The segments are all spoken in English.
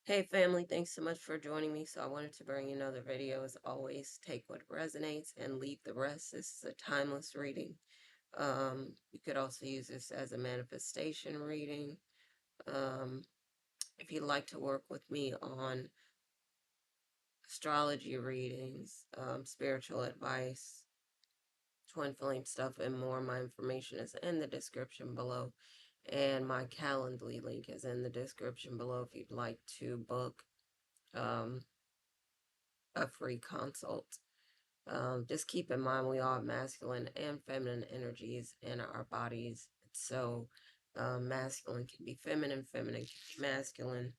Hey family, thanks so much for joining me. So I wanted to bring you another video. As always, take what resonates and leave the rest. This is a timeless reading. You could also use this as a manifestation reading. Um, if you'd like to work with me on astrology readings, spiritual advice, twin flame stuff, and more, my information is in the description below. And my Calendly link is in the description below if you'd like to book um, a free consult. Just keep in mind we all have masculine and feminine energies in our bodies. So masculine can be feminine, feminine can be masculine.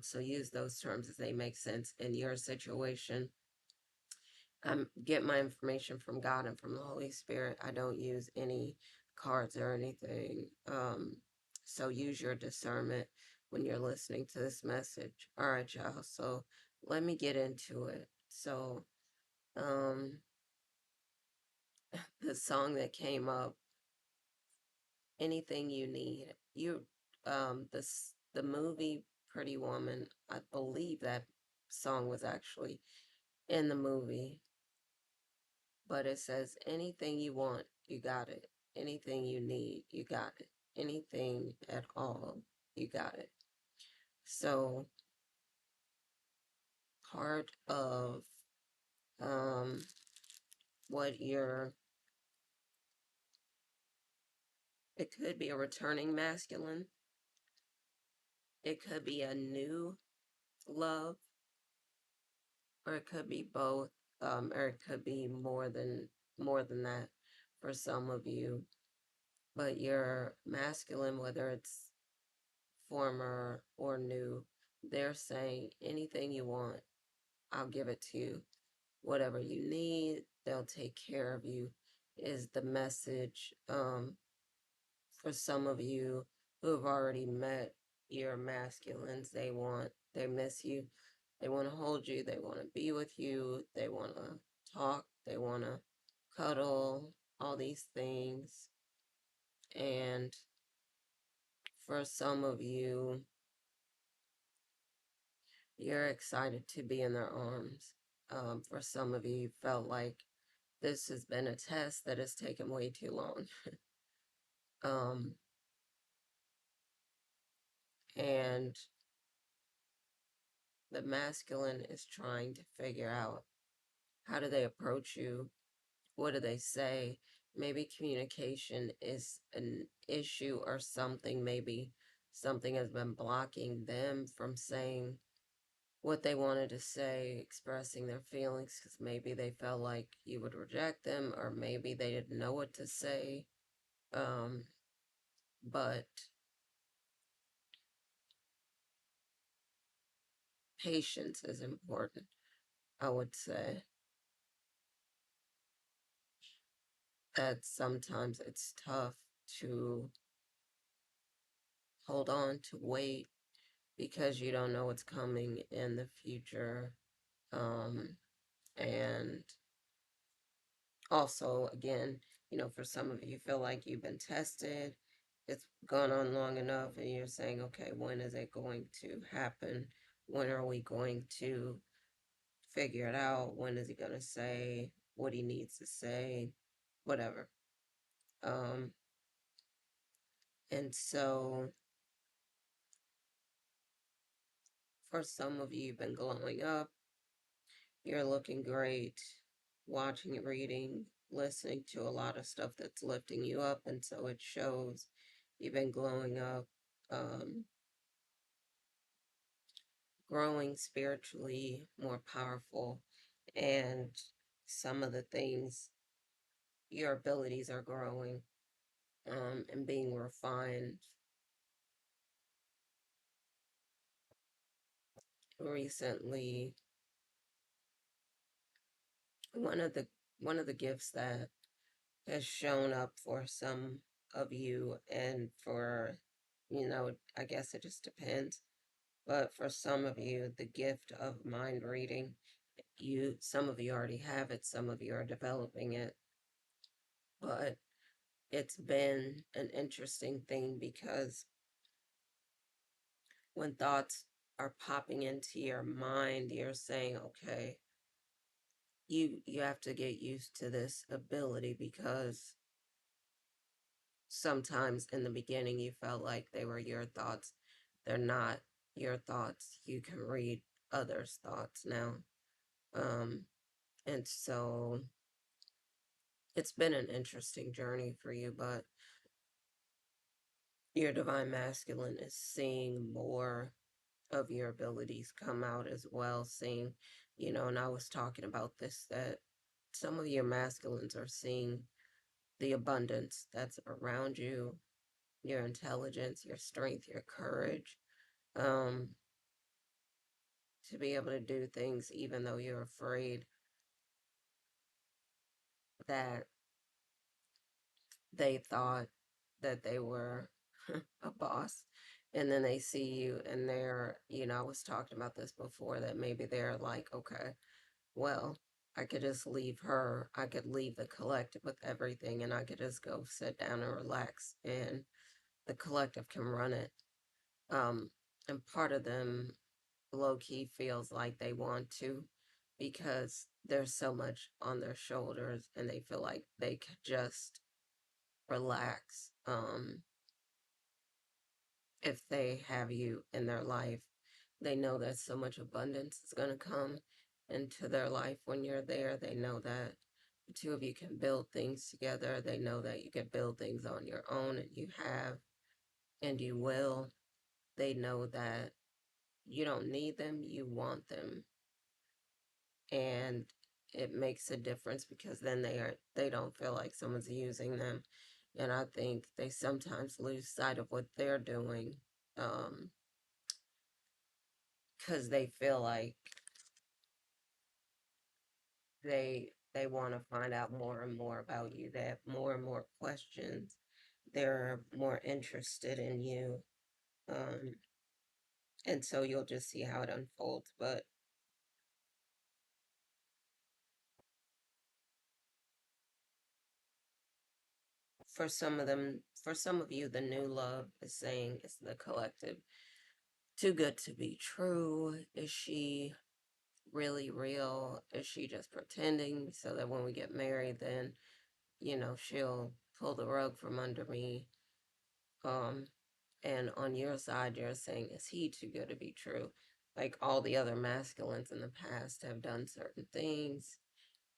So use those terms as they make sense in your situation. Get my information from God and from the Holy Spirit. I don't use any cards or anything. So use your discernment when you're listening to this message. All right, y'all. So let me get into it. So, the song that came up, Anything You Need. The movie Pretty Woman, I believe that song was actually in the movie, but it says, anything you want, you got it. Anything you need, you got it. Anything at all, you got it. So part of um, what it could be a returning masculine. It could be a new love, or it could be both, or it could be more than that for some of you. But your masculine, whether it's former or new, they're saying anything you want, I'll give it to you. Whatever you need, they'll take care of you, is the message. For some of you who have already met your masculines, they miss you. They want to hold you. They want to be with you. They want to talk. They want to cuddle, all these things. And for some of you, you're excited to be in their arms. For some of you, felt like this has been a test that has taken way too long. Um, and the masculine is trying to figure out, how do they approach you? What do they say? Maybe communication is an issue or something. Maybe something has been blocking them from saying what they wanted to say, expressing their feelings, because maybe they felt like you would reject them, or maybe they didn't know what to say. But patience is important, I would say. That sometimes it's tough to hold on, to wait, because you don't know what's coming in the future. And also, again, for some of you, feel like you've been tested, it's gone on long enough, and you're saying, okay, when is it going to happen? When are we going to figure it out? When is he going to say what he needs to say? Whatever. Um, and so for some of you, you've been glowing up. You're looking great, watching, reading, listening to a lot of stuff that's lifting you up, and so it shows you've been glowing up, um, growing spiritually, more powerful, and some of the things, your abilities are growing, and being refined. Recently, one of the one of the gifts that has shown up for some of you, and for, I guess it just depends, but for some of you, the gift of mind reading, some of you already have it, some of you are developing it, but it's been an interesting thing, because when thoughts are popping into your mind, you're saying, okay, you have to get used to this ability, because sometimes in the beginning you felt like they were your thoughts. They're not your thoughts. You can read others' thoughts now. Um, and so it's been an interesting journey for you, but your divine masculine is seeing more of your abilities come out as well, seeing, and I was talking about this, that some of your masculines are seeing the abundance that's around you, your intelligence, your strength, your courage, um, to be able to do things even though you're afraid that they thought that they were a boss. And then they see you and they're, I was talking about this before, that maybe they're like, okay, well, I could just leave her. I could leave the collective with everything and I could just go sit down and relax and the collective can run it. Um, and part of them low key feels like they want to, because there's so much on their shoulders and they feel like they could just relax. If they have you in their life, they know that so much abundance is going to come into their life when you're there. They know that the two of you can build things together. They know that you can build things on your own, and you have, and you will. They know that you don't need them, you want them. And it makes a difference, because then they don't feel like someone's using them. And I think they sometimes lose sight of what they're doing, because they feel like they want to find out more and more about you. They have more and more questions. They're more interested in you. Um, and so you'll just see how it unfolds. But for some of you, the new love is saying it's the collective. Too good to be true. Is she really real? Is she just pretending so that when we get married, then, she'll pull the rug from under me? Um, and on your side, you're saying, is he too good to be true? Like all the other masculines in the past have done certain things,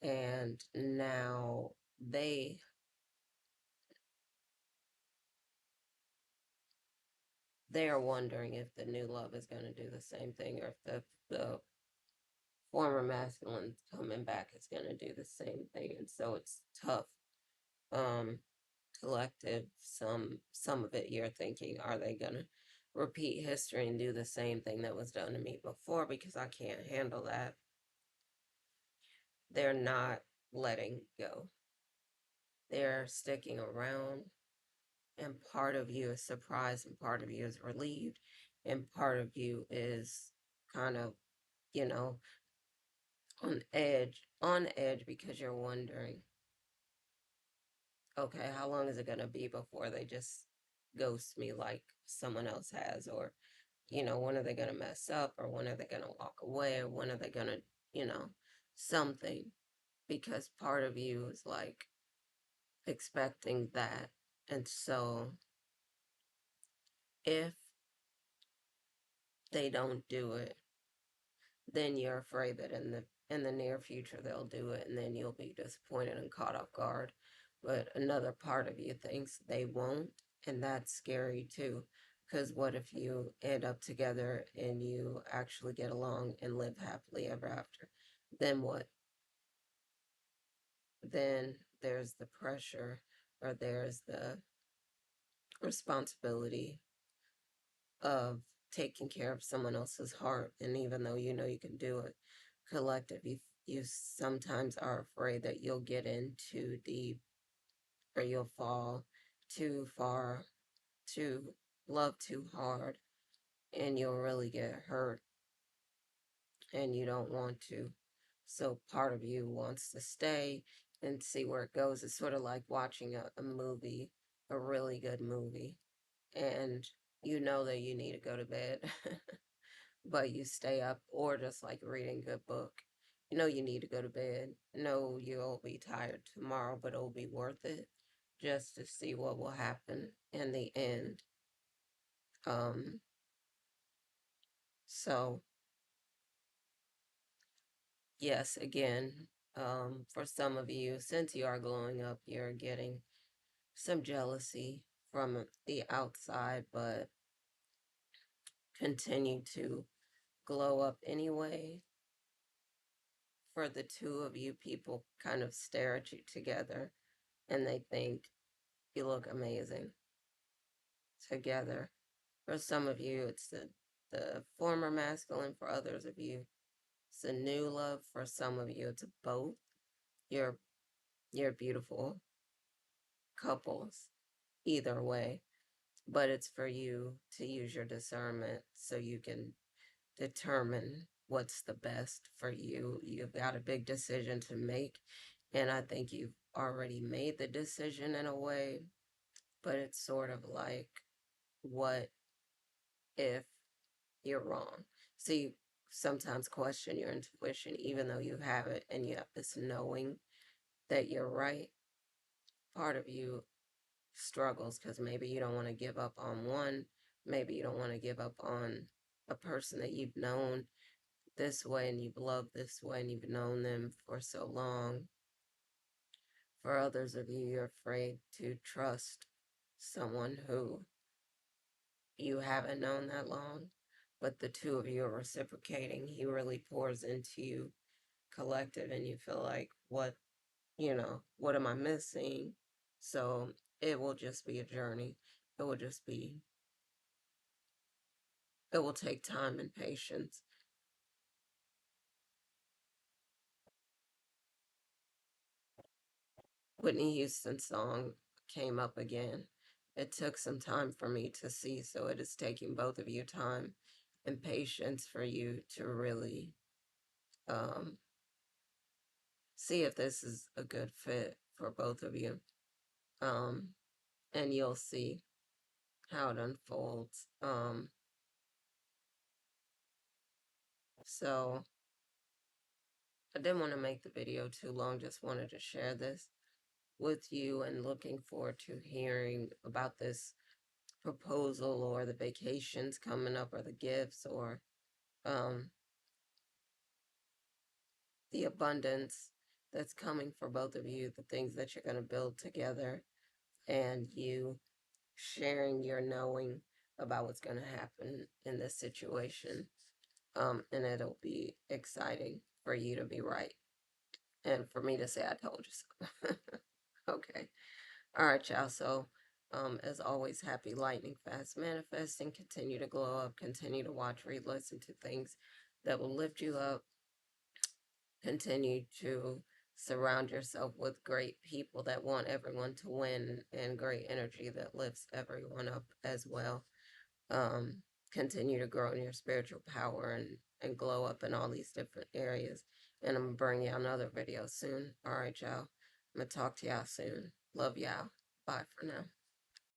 and now they they are wondering if the new love is going to do the same thing, or if the former masculine coming back is going to do the same thing. And so it's tough. Um, Collective, some of it you're thinking, are they going to repeat history and do the same thing that was done to me before? Because I can't handle that. They're not letting go. They're sticking around, and part of you is surprised, and part of you is relieved, and part of you is kind of, you know, on edge, because you're wondering, okay, how long is it going to be before they just ghost me like someone else has? Or, when are they going to mess up? Or when are they going to walk away? Or when are they going to, something? Because part of you is like expecting that. And so if they don't do it, then you're afraid that in the near future they'll do it, and then you'll be disappointed and caught off guard. But another part of you thinks they won't, and that's scary too. Because what if you end up together and you actually get along and live happily ever after? Then what? Then there's the pressure, or there's the responsibility of taking care of someone else's heart. And even though you know you can do it, collective, you sometimes are afraid that you'll get in too deep, or you'll fall too far, to love too hard, and you'll really get hurt, and you don't want to. So part of you wants to stay and see where it goes. It's sort of like watching a movie, a really good movie, and you know that you need to go to bed. but you stay up, or just like reading a good book. You know you need to go to bed. No, you'll be tired tomorrow, but it'll be worth it just to see what will happen in the end. Um, so yes, again, for some of you, since you are glowing up, you're getting some jealousy from the outside, but continue to glow up anyway. For the two of you, people kind of stare at you together and they think you look amazing together. For some of you, it's the former masculine. For others of you, it's a new love. For some of you, it's both. You're you're beautiful couples either way, but it's for you to use your discernment so you can determine what's the best for you. You've got a big decision to make, and I think you've already made the decision in a way, but it's sort of like, what if you're wrong? So you sometimes question your intuition, even though you have it, and you have this knowing that you're right. Part of you struggles because maybe you don't want to give up on one. Maybe you don't want to give up on a person that you've known this way and you've loved this way and you've known them for so long. For others of you, you're afraid to trust someone who you haven't known that long, but the two of you are reciprocating. He really pours into you collective, and you feel like, what am I missing? So it will just be a journey. It will just be, it will take time and patience. Whitney Houston's song came up again. It took some time for me to see, so it is taking both of you time and patience for you to really um, see if this is a good fit for both of you. Um, and you'll see how it unfolds. So I didn't want to make the video too long, just wanted to share this with you and looking forward to hearing about this proposal or the vacations coming up or the gifts or um, the abundance that's coming for both of you, the things that you're going to build together, and you sharing your knowing about what's going to happen in this situation. And it'll be exciting for you to be right and for me to say, I told you so. Okay. All right, y'all. So, as always, happy lightning fast manifesting. Continue to glow up. Continue to watch, read, listen to things that will lift you up. Continue to surround yourself with great people that want everyone to win and great energy that lifts everyone up as well. Um, Continue to grow in your spiritual power and glow up in all these different areas. And I'm going to bring y'all another video soon. All right, y'all. I'm going to talk to y'all soon. Love y'all. Bye for now.